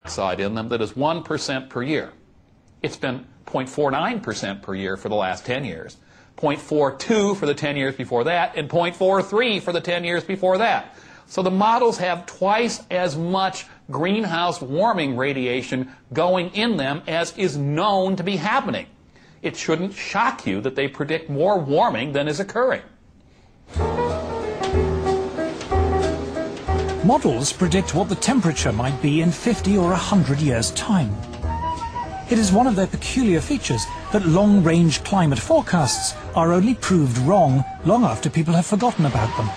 dioxide in them that is 1% per year. It's been 0.49% per year for the last 10 years, 0.42 for the 10 years before that, and 0.43 for the 10 years before that. So the models have twice as much greenhouse warming radiation going in them as is known to be happening. It shouldn't shock you that they predict more warming than is occurring. Models predict what the temperature might be in 50 or 100 years' time. It is one of their peculiar features that long-range climate forecasts are only proved wrong long after people have forgotten about them.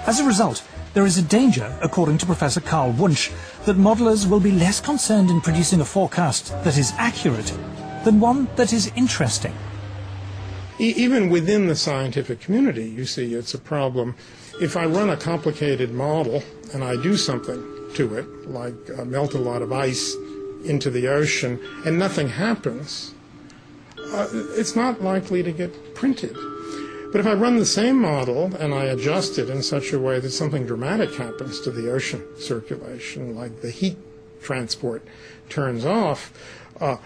As a result, there is a danger, according to Professor Carl Wunsch, that modelers will be less concerned in producing a forecast that is accurate than one that is interesting. Even within the scientific community, you see, it's a problem. If I run a complicated model and I do something to it, like melt a lot of ice into the ocean, and nothing happens, it's not likely to get printed. But if I run the same model and I adjust it in such a way that something dramatic happens to the ocean circulation, like the heat transport turns off,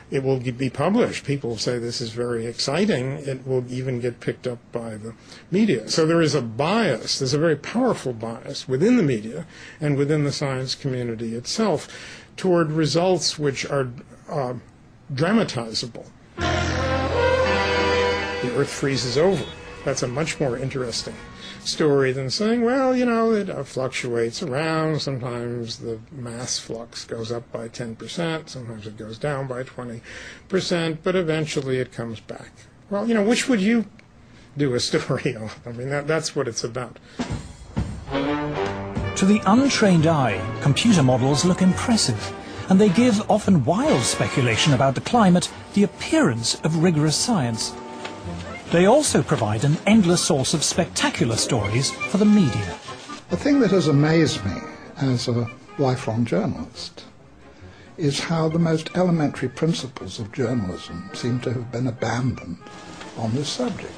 it will be published. People say this is very exciting. It will even get picked up by the media. So there is a bias, there's a very powerful bias within the media and within the science community itself toward results which are dramatizable. The Earth freezes over. That's a much more interesting story than saying, well, you know, it fluctuates around. Sometimes the mass flux goes up by 10%, sometimes it goes down by 20%, but eventually it comes back. Well, you know, which would you do a story on? I mean, that's what it's about. To the untrained eye, computer models look impressive, and they give often wild speculation about the climate the appearance of rigorous science. They also provide an endless source of spectacular stories for the media. The thing that has amazed me as a lifelong journalist is how the most elementary principles of journalism seem to have been abandoned on this subject.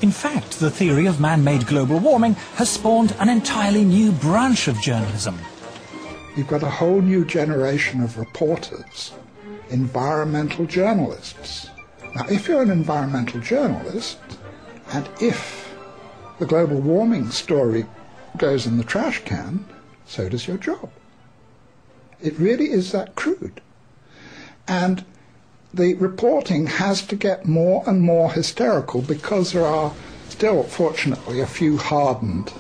In fact, the theory of man-made global warming has spawned an entirely new branch of journalism. You've got a whole new generation of reporters, environmental journalists. Now, if you're an environmental journalist, and if the global warming story goes in the trash can, so does your job. It really is that crude. And the reporting has to get more and more hysterical because there are still, fortunately, a few hardened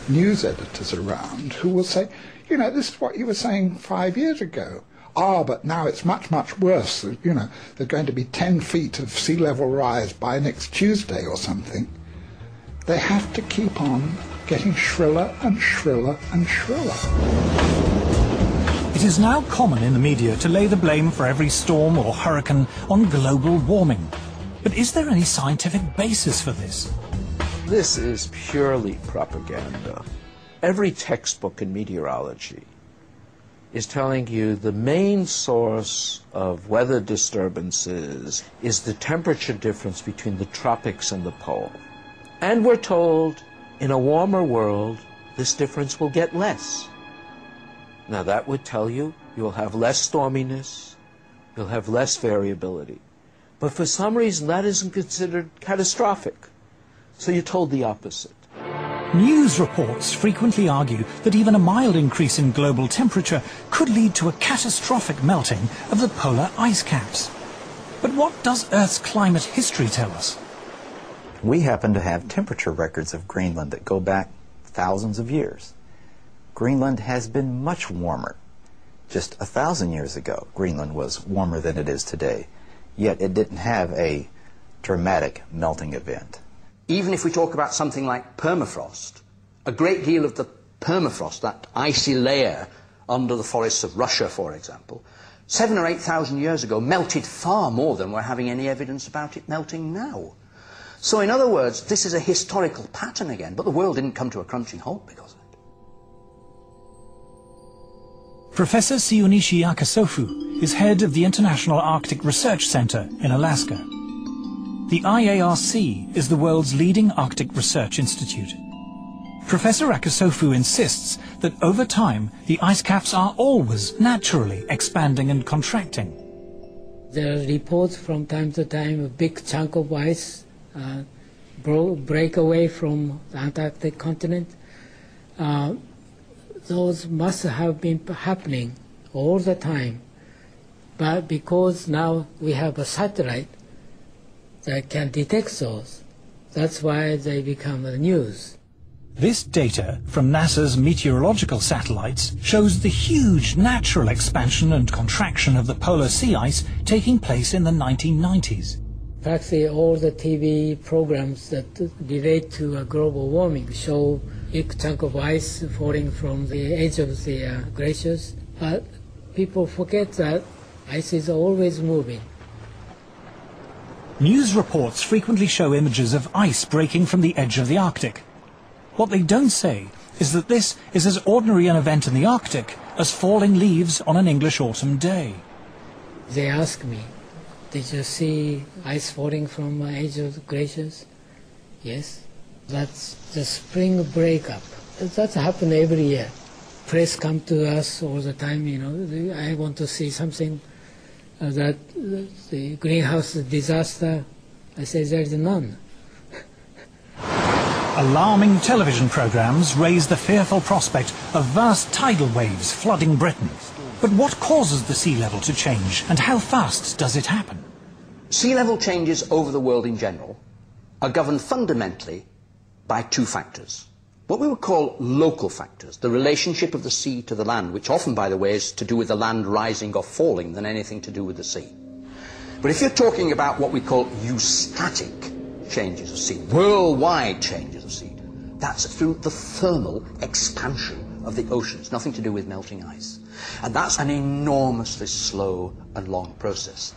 news editors around who will say, you know, this is what you were saying 5 years ago. But now it's much, much worse. You know, there's going to be 10 feet of sea level rise by next Tuesday or something. They have to keep on getting shriller and shriller and shriller. It is now common in the media to lay the blame for every storm or hurricane on global warming. But is there any scientific basis for this? This is purely propaganda. Every textbook in meteorology is telling you the main source of weather disturbances is the temperature difference between the tropics and the pole. And we're told, in a warmer world, this difference will get less. Now that would tell you you'll have less storminess, you'll have less variability. But for some reason that isn't considered catastrophic. So you're told the opposite. News reports frequently argue that even a mild increase in global temperature could lead to a catastrophic melting of the polar ice caps. But what does Earth's climate history tell us? We happen to have temperature records of Greenland that go back thousands of years. Greenland has been much warmer. Just 1,000 years ago, Greenland was warmer than it is today, yet it didn't have a dramatic melting event. Even if we talk about something like permafrost, a great deal of the permafrost, that icy layer under the forests of Russia, for example, 7,000 or 8,000 years ago melted far more than we're having any evidence about it melting now. So in other words, this is a historical pattern again, but the world didn't come to a crunching halt because of it. Professor Siunishi Akasofu is head of the International Arctic Research Center in Alaska. The IARC is the world's leading Arctic research institute. Professor Akasofu insists that over time the ice caps are always naturally expanding and contracting. There are reports from time to time a big chunk of ice break away from the Antarctic continent. Those must have been happening all the time. But because now we have a satellite that can detect those, that's why they become the news. This data from NASA's meteorological satellites shows the huge natural expansion and contraction of the polar sea ice taking place in the 1990s. Practically all the TV programs that relate to global warming show big chunk of ice falling from the edge of the glaciers. But people forget that ice is always moving. News reports frequently show images of ice breaking from the edge of the Arctic. What they don't say is that this is as ordinary an event in the Arctic as falling leaves on an English autumn day. They ask me, did you see ice falling from the edge of the glaciers? Yes. That's the spring breakup. That's happened every year. Press come to us all the time, you know, I want to see something that the greenhouse disaster. I say there's none. Alarming television programs raise the fearful prospect of vast tidal waves flooding Britain. But what causes the sea level to change, and how fast does it happen? Sea level changes over the world in general are governed fundamentally by two factors. What we would call local factors, the relationship of the sea to the land, which often, by the way, is to do with the land rising or falling than anything to do with the sea. But if you're talking about what we call eustatic changes of sea, worldwide changes of sea, that's through the thermal expansion of the oceans, nothing to do with melting ice. And that's an enormously slow and long process.